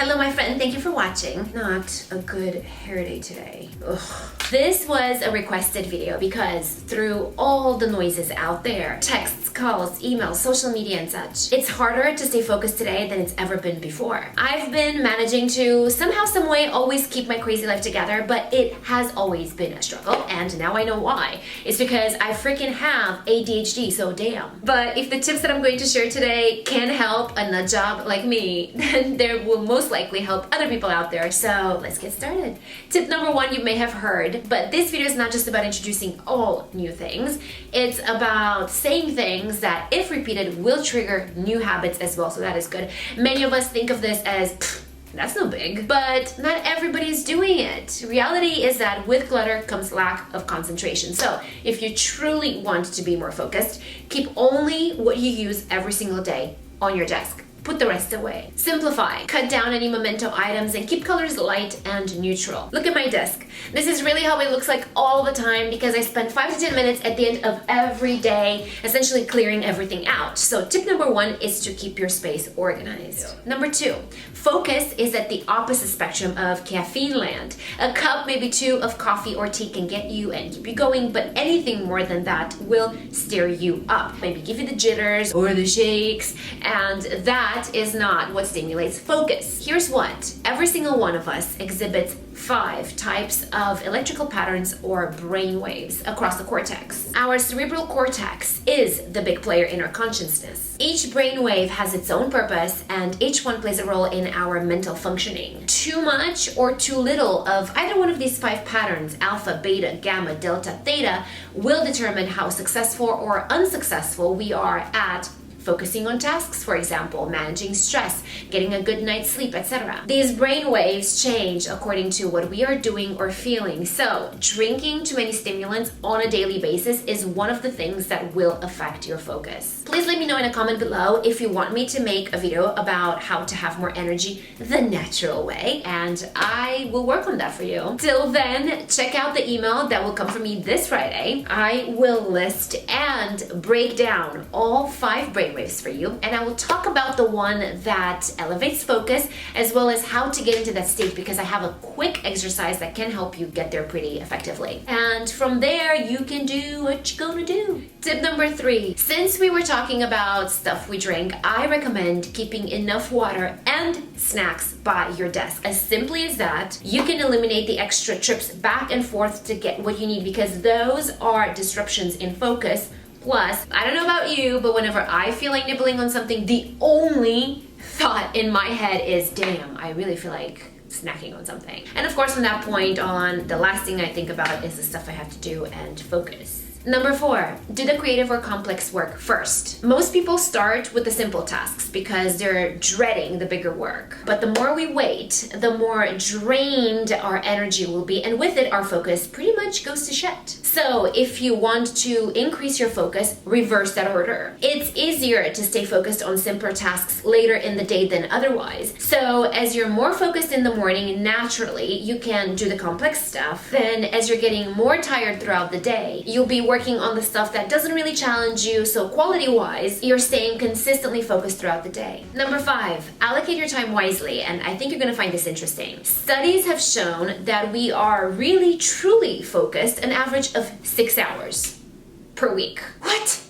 Hello my friend, thank you for watching. Not a good hair day today. Ugh. This was a requested video because through all the noises out there, texts, calls, emails, social media and such, it's harder to stay focused today than it's ever been before. I've been managing to somehow, some way always keep my crazy life together, but it has always been a struggle, and now I know why. It's because I freaking have ADHD, so damn. But if the tips that I'm going to share today can help a nut job like me, then they will most likely help other people out there. So let's get started. Tip number one, you may have heard, but this video is not just about introducing all new things. It's about saying things that, if repeated, will trigger new habits as well. So that is good. Many of us think of this as, that's no big, but not everybody's doing it. Reality is that with clutter comes lack of concentration. So if you truly want to be more focused, keep only what you use every single day on your desk. Put the rest away. Simplify. Cut down any memento items and keep colors light and neutral. Look at my desk. This is really how it looks like all the time because I spend 5 to 10 minutes at the end of every day essentially clearing everything out. So tip number one is to keep your space organized. Number two, focus is at the opposite spectrum of caffeine land. A cup, maybe two of coffee or tea can get you and keep you going, but anything more than that will steer you up. Maybe give you the jitters or the shakes, and that is not what stimulates focus. Here's what. Every single one of us exhibits 5 types of electrical patterns or brain waves across the cortex. Our cerebral cortex is the big player in our consciousness. Each brain wave has its own purpose and each one plays a role in our mental functioning. Too much or too little of either one of these 5 patterns, alpha, beta, gamma, delta, theta, will determine how successful or unsuccessful we are at focusing on tasks, for example, managing stress, getting a good night's sleep, etc. These brain waves change according to what we are doing or feeling. So, drinking too many stimulants on a daily basis is one of the things that will affect your focus. Please let me know in a comment below if you want me to make a video about how to have more energy the natural way, and I will work on that for you. Till then, check out the email that will come from me this Friday. I will list and break down all 5 brainwaves for you, and I will talk about the one that elevates focus as well as how to get into that state, because I have a quick exercise that can help you get there pretty effectively. And from there, you can do what you're gonna do. Tip number 3. Since we were talking about stuff we drink, I recommend keeping enough water and snacks by your desk. As simply as that, you can eliminate the extra trips back and forth to get what you need, because those are disruptions in focus. Plus, I don't know about you, but whenever I feel like nibbling on something, the only thought in my head is, damn, I really feel like snacking on something. And of course, from that point on, the last thing I think about is the stuff I have to do and focus. Number 4, do the creative or complex work first. Most people start with the simple tasks because they're dreading the bigger work. But the more we wait, the more drained our energy will be, and with it, our focus pretty much goes to shit. So if you want to increase your focus, reverse that order. It's easier to stay focused on simpler tasks later in the day than otherwise. So as you're more focused in the morning, naturally, you can do the complex stuff. Then as you're getting more tired throughout the day, you'll be working on the stuff that doesn't really challenge you, so quality-wise, you're staying consistently focused throughout the day. Number 5, allocate your time wisely, and I think you're gonna find this interesting. Studies have shown that we are really, truly focused an average of 6 hours per week. What?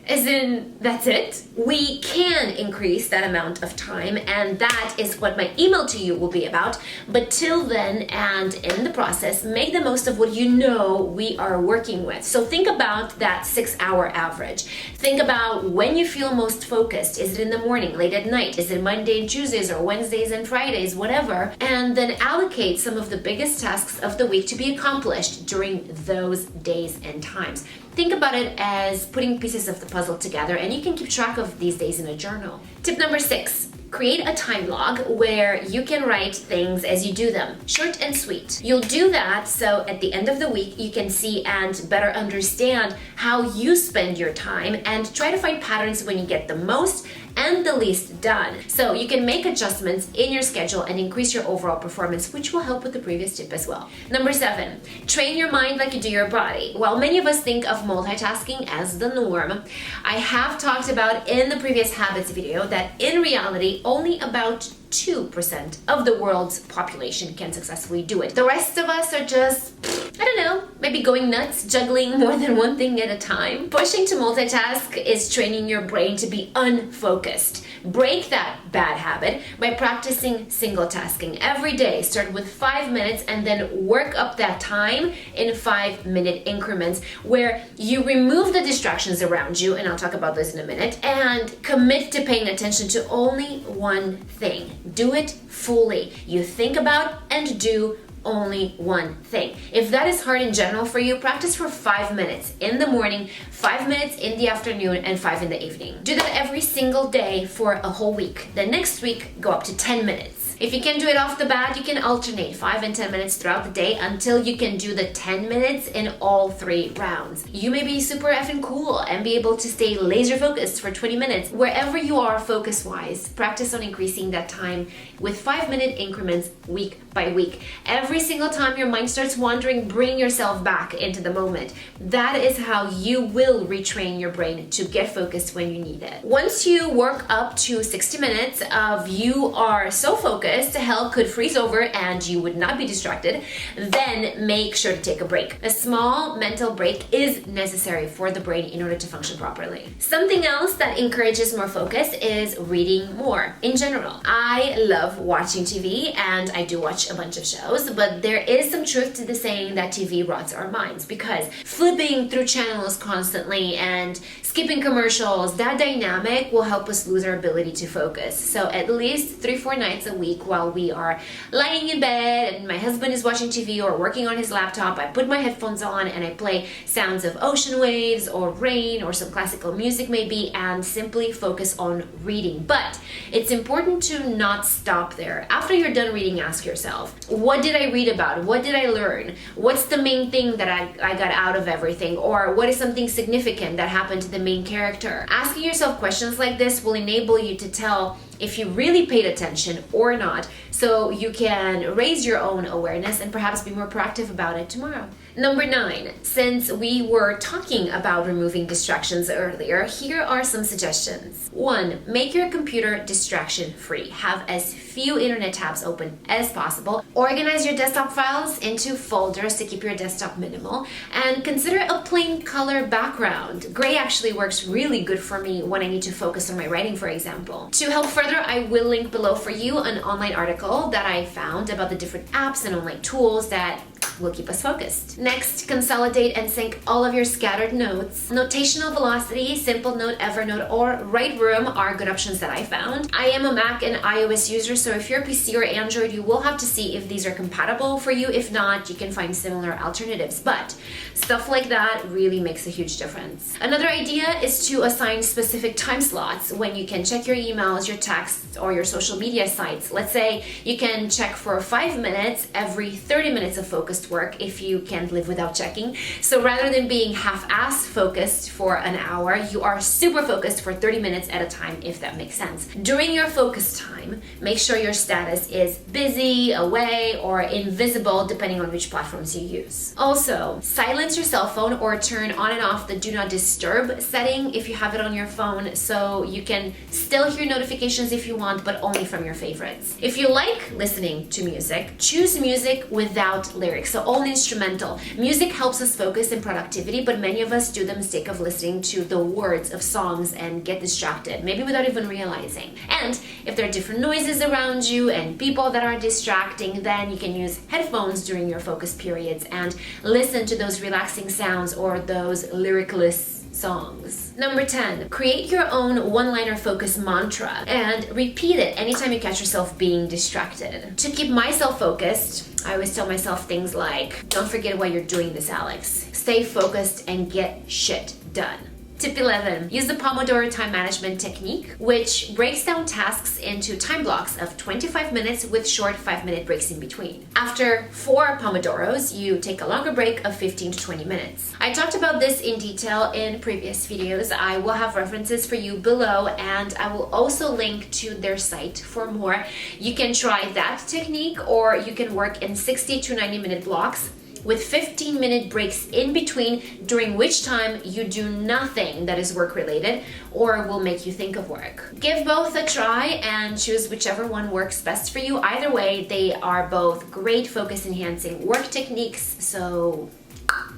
As in, that's it? We can increase that amount of time, and that is what my email to you will be about. But till then, and in the process, make the most of what you know we are working with. So think about that 6-hour average. Think about when you feel most focused. Is it in the morning, late at night? Is it Monday and Tuesdays, or Wednesdays and Fridays, whatever? And then allocate some of the biggest tasks of the week to be accomplished during those days and times. Think about it as putting pieces of the puzzle together, and you can keep track of these days in a journal. Tip number 6. Create a time log where you can write things as you do them, short and sweet. You'll do that so at the end of the week you can see and better understand how you spend your time, and try to find patterns when you get the most and the least done. So you can make adjustments in your schedule and increase your overall performance, which will help with the previous tip as well. Number 7, train your mind like you do your body. While many of us think of multitasking as the norm, I have talked about in the previous habits video that in reality, only about 2% of the world's population can successfully do it. The rest of us are just, I don't know, maybe going nuts, juggling more than one thing at a time. Pushing to multitask is training your brain to be unfocused. Break that bad habit by practicing single tasking every day. Start with 5 minutes and then work up that time in 5-minute increments where you remove the distractions around you, and I'll talk about this in a minute, and commit to paying attention to only one thing. Do it fully. You think about and do only one thing. If that is hard in general for you, practice for 5 minutes in the morning, 5 minutes in the afternoon, and 5 in the evening. Do that every single day for a whole week. The next week, go up to 10 minutes. If you can do it off the bat, you can alternate 5 and 10 minutes throughout the day until you can do the 10 minutes in all 3 rounds. You may be super effing cool and be able to stay laser focused for 20 minutes. Wherever you are focus-wise, practice on increasing that time with 5-minute increments week by week. Every single time your mind starts wandering, bring yourself back into the moment. That is how you will retrain your brain to get focused when you need it. Once you work up to 60 minutes of you are so focused, hell could freeze over and you would not be distracted, then make sure to take a break. A small mental break is necessary for the brain in order to function properly. Something else that encourages more focus is reading more in general. I love watching TV and I do watch a bunch of shows, but there is some truth to the saying that TV rots our minds, because flipping through channels constantly and skipping commercials, that dynamic will help us lose our ability to focus. So at least 3-4 nights a week while we are lying in bed and my husband is watching TV or working on his laptop, I put my headphones on and I play sounds of ocean waves or rain or some classical music maybe, and simply focus on reading. But it's important to not stop there. After you're done reading, ask yourself, what did I read about? What did I learn? What's the main thing that I got out of everything? Or what is something significant that happened to the main character? Asking yourself questions like this will enable you to tell if you really paid attention or not, so you can raise your own awareness and perhaps be more proactive about it tomorrow. Number 9, since we were talking about removing distractions earlier, here are some suggestions. 1, make your computer distraction free. Have as few internet tabs open as possible. Organize your desktop files into folders to keep your desktop minimal, and consider a plain color background. Gray actually works really good for me when I need to focus on my writing, for example. To help further, I will link below for you an online article that I found about the different apps and online tools that will keep us focused. Next, consolidate and sync all of your scattered notes. Notational Velocity, Simple Note, Evernote, or Write Room are good options that I found. I am a Mac and iOS user, so if you're PC or Android, you will have to see if these are compatible for you. If not, you can find similar alternatives, but stuff like that really makes a huge difference. Another idea is to assign specific time slots when you can check your emails, your texts, or your social media sites. Let's say you can check for 5 minutes every 30 minutes of focused work if you can't live without checking. So rather than being half-ass focused for an hour, you are super focused for 30 minutes at a time, if that makes sense. During your focus time, make sure your status is busy, away, or invisible depending on which platforms you use. Also, silence your cell phone or turn on and off the do not disturb setting if you have it on your phone, so you can still hear notifications if you want, but only from your favorites. If you like listening to music, choose music without lyrics, so only instrumental. Music helps us focus in productivity, but many of us do the mistake of listening to the words of songs and get distracted, maybe without even realizing. And if there are different noises around you and people that are distracting, then you can use headphones during your focus periods and listen to those relaxing sounds or those lyricless songs. Number 10, create your own one-liner focus mantra and repeat it anytime you catch yourself being distracted. To keep myself focused, I always tell myself things like, don't forget why you're doing this, Alex. Stay focused and get shit done. Tip 11, use the Pomodoro time management technique, which breaks down tasks into time blocks of 25 minutes with short 5-minute breaks in between. After 4 Pomodoros, you take a longer break of 15 to 20 minutes. I talked about this in detail in previous videos. I will have references for you below, and I will also link to their site for more. You can try that technique, or you can work in 60 to 90-minute blocks with 15-minute breaks in between, during which time you do nothing that is work-related or will make you think of work. Give both a try and choose whichever one works best for you. Either way, they are both great focus-enhancing work techniques, so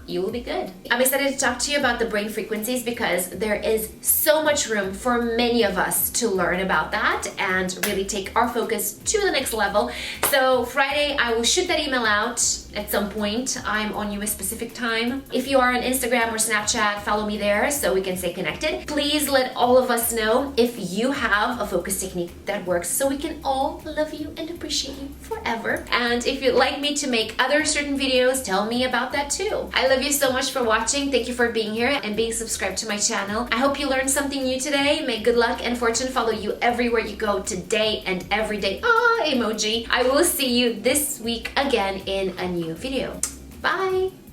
you will be good. I'm excited to talk to you about the brain frequencies because there is so much room for many of us to learn about that and really take our focus to the next level. So Friday, I will shoot that email out at some point. I'm on US Pacific time. If you are on Instagram or Snapchat, follow me there so we can stay connected. Please let all of us know if you have a focus technique that works so we can all love you and appreciate you forever. And if you'd like me to make other certain videos, tell me about that too. I love you so much for watching. Thank you for being here and being subscribed to my channel. I hope you learned something new today. May good luck and fortune follow you everywhere you go today and every day. Emoji. I will see you this week again in a new video. Bye!